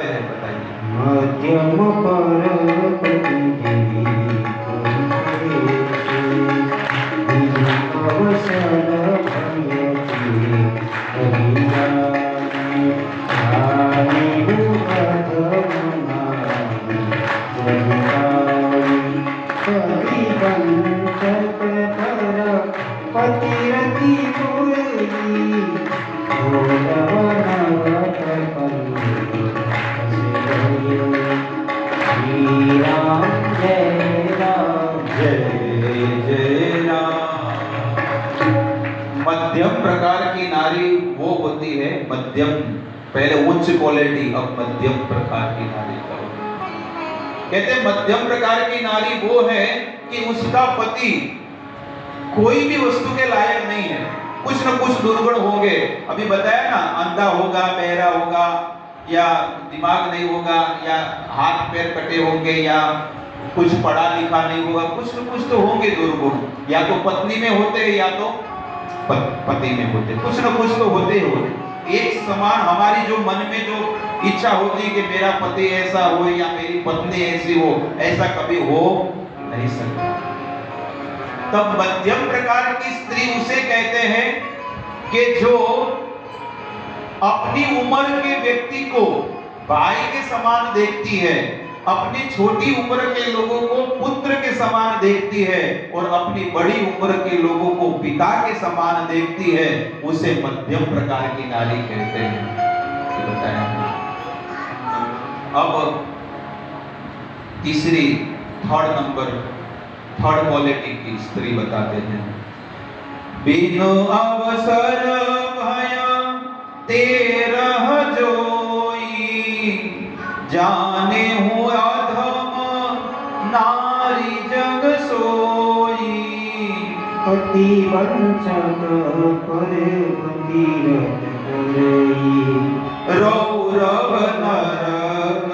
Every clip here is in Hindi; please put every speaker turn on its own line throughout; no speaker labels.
बताते हैं, बताइए।
मध्यम पर पतिरति श्री राम जय राम
जय जय राम। मध्यम प्रकार की नारी वो होती है, मध्यम, पहले उच्च क्वालिटी, अब मध्यम प्रकार की नारी करो। कहते हैं मध्यम प्रकार की नारी वो है कि उसका पति कोई भी वस्तु के लायक नहीं है, कुछ न कुछ दुर्गुण होंगे। अभी बताया ना, अंधा होगा, बहरा होगा, या दिमाग नहीं होगा, या हाथ पैर कटे होंगे, या कुछ पढ़ा लिखा नहीं होगा, कुछ न कुछ तो होंगे दुर्गुण, या तो पत्नी में होते हैं या तो पति में होते, कुछ न कुछ तो होते ही होते। एक समान हमारी जो मन में जो इच्छा होती है कि मेरा पति ऐसा हो या मेरी पत्नी ऐसी हो, ऐसा कभी हो नहीं सकता। तब मध्यम प्रकार की स्त्री उसे कहते हैं कि जो अपनी उम्र के व्यक्ति को भाई के समान देखती है, अपनी छोटी उम्र के लोगों को पुत्र के समान देखती है, और अपनी बड़ी उम्र के लोगों को पिता के समान देखती है, उसे मध्यम प्रकार की नारी कहते हैं। ये बताया। अब तीसरी, थर्ड क्वालिटी की स्त्री बताते हैं। बिनु अवसर भय तेरह जोई, जाने हूँ अधम नारी जग सोई।
पति वंचक करे पतिरत करई,
रौरव नरक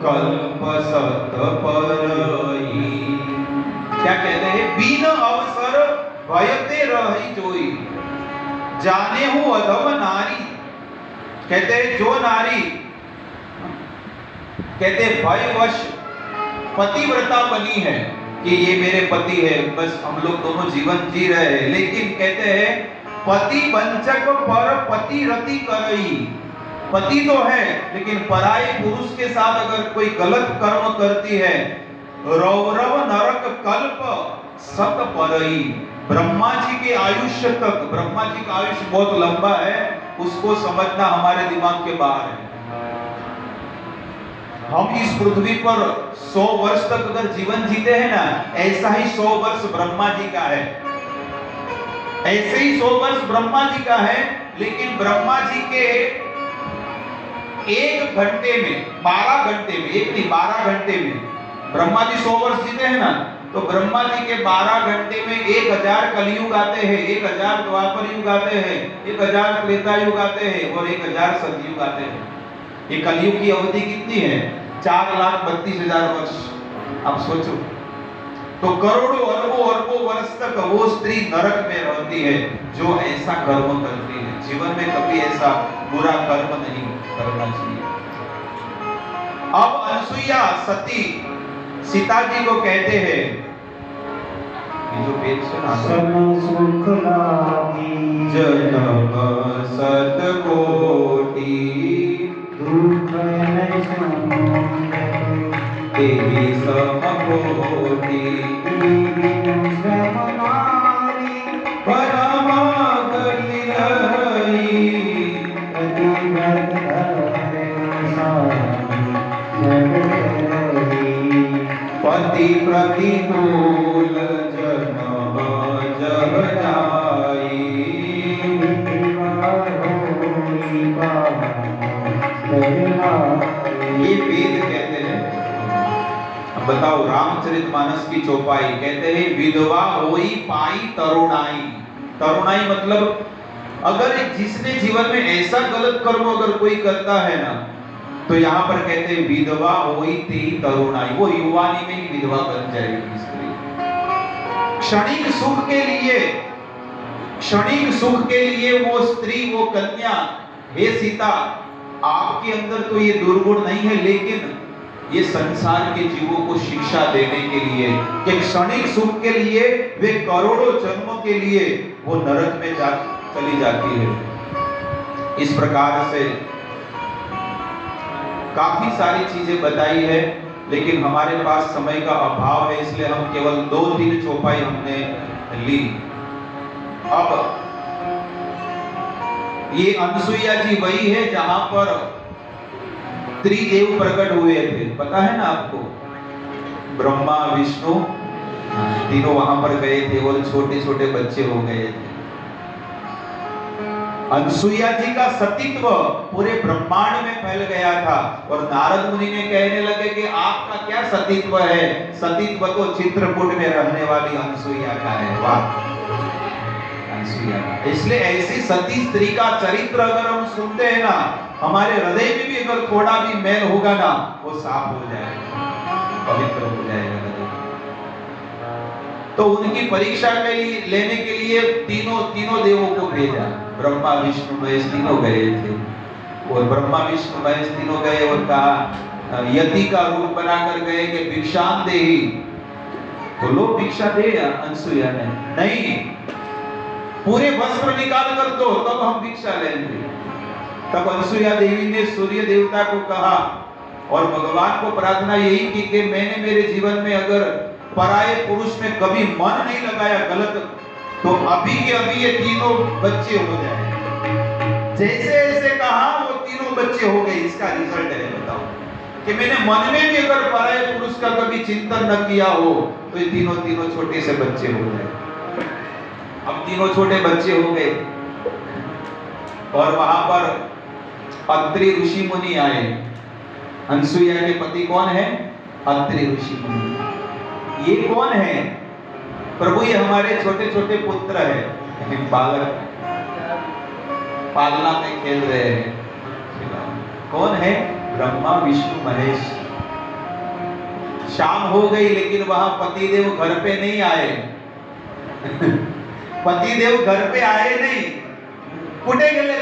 कल्प सत परई। क्या कहते हैं? बिन अवसर भयते रही जोई, जाने हूँ अधम नारी। कहते हैं जो नारी, कहते भयवश पतिव्रता बनी है कि ये मेरे पति है, बस हम लोग दोनों जीवन जी रहे हैं, लेकिन कहते हैं पति वंचक पर पतिरति करई। पति तो है लेकिन पराये पुरुष के साथ अगर कोई गलत कर्म करती है, रौरव नरक कल्प सत परई। ब्रह्मा जी के आयुष्य तक, ब्रह्मा जी का आयुष्य बहुत लंबा है, उसको समझना हमारे दिमाग के बाहर है। हम इस पृथ्वी पर 100 वर्ष तक अगर जीवन जीते हैं ना, ऐसा ही 100 वर्ष ब्रह्मा जी का है, ऐसे ही 100 वर्ष ब्रह्मा जी का है। लेकिन ब्रह्मा जी के 1 घंटे में, 12 घंटे में, एक नहीं 12 घंटे में, ब्रह्मा जी 100 वर्ष जीते हैं ना, तो ब्रह्मा जी के 12 घंटे में 1000 कलयुग आते हैं, 1000 द्वापर युग आते हैं, 1000 त्रेता युग आते हैं, और 1000 सतयुग आते हैं। ये कलयुग की अवधि कितनी है? 4,32,000 वर्ष। अब सोचो, तो करोड़ों अरबों वर्ष तक वो स्त्री नरक में रहती है जो ऐसा कर्म करती है। जीवन में कभी ऐसा बुरा कर्म नहीं करना चाहिए। अब अनसुईया सती सीता जी को कहते हैं, ये जो वेद सुना,
सन सुख लागी
जन्म सत कोटि,
दुख न समुद्र
तेहि सम कोटि,
बिनु श्रम नारी
परमा करि रही।
पतिव्रत धरे सारी जग रही,
पति प्रतिकूल जन्म जग जाई। ये वेद कहते हैं। अब बताओ, रामचरितमानस की चौपाई कहते हैं विधवा होई पाई तरुणाई। तरुणाई मतलब अगर जिसने जीवन में ऐसा गलत कर्म अगर कोई करता है ना, तो यहाँ पर कहते हैं विधवा होई ती तरुणाई, वो युवानी में ही विधवा बन जाएगी स्त्री। क्षणिक सुख के लिए, क्षणिक सुख के लिए वो स्त्री, वो कन्या, हे सीता, आपके अंदर तो ये दुर्गुण नहीं है, लेकिन ये संसार के जीवों को शिक्षा देने के लिए कि क्षणिक सुख के लिए वे करोड़ों जन्मों के लिए वो नरक में चली जाती है। इस प्रकार से काफी सारी चीजें बताई है, लेकिन हमारे पास समय का अभाव है, इसलिए हम केवल 2-3 चौपाई हमने ली। अब ये अनसुईया जी वही है जहां पर त्रिदेव प्रकट हुए थे, पता है ना आपको? ब्रह्मा विष्णु तीनों वहां पर गए थे और छोटे छोटे बच्चे हो गए थे। अनसुईया जी का सतीत्व पूरे ब्रह्मांड में फैल गया था और नारद मुनि ने कहने लगे कि आपका क्या सतीत्व है? सतीत्व तो चित्रकूट में रहने वाली अनसुईया का है। वाह, अनसुईया का। इसलिए ऐसी सती स्त्री का चरित्र अगर हम सुनते हैं ना, हमारे हृदय में भी अगर थोड़ा भी मैल होगा ना, वो साफ हो जाएगा, पवित्र हो जाएगा हृदय। तो उनकी परीक्षा के लिए लेने के लिए तीनों देवों को भेजा। ब्रह्मा विष्णु महेश तीनों गए थे और ब्रह्मा विष्णु महेश तीनों गए और कहा, यति का रूप बनाकर गए कि भिक्षाम देहि। तो लो भिक्षा दे। अनसुईया ने नहीं, पूरे वस्त्र निकाल कर दो तब हम भिक्षा लेंगे। तब अनसुईया देवी ने सूर्य देवता को कहा और भगवान को प्रार्थना यही की कि मैंने मेरे जीवन में अगर पराये पुरुष में कभी मन नहीं लगाया गलत, तो अभी के अभी ये तीनों बच्चे हो जाए। जैसे ऐसे कहा वो तीनों बच्चे हो गए। इसका रिजल्ट है, बताओ कि मैंने मन में भी अगर पराये पुरुष का कभी चिंतन न किया हो तो ये तीनों छोटे से बच्चे हो गए। अब तीनों छोटे बच्चे हो गए और वहां पर अत्रि ऋषि मुनि आए। अनसुईया के पति कौन है? अत्रि ऋषि मुनि। ये कौन है? प्रभु ये हमारे छोटे छोटे पुत्र है, बालक पालना में खेल रहे हैं। कौन है? ब्रह्मा विष्णु महेश। शाम हो गई लेकिन वहां पतिदेव घर पे नहीं आए। पतिदेव घर पे आए नहीं, कुठे गेले?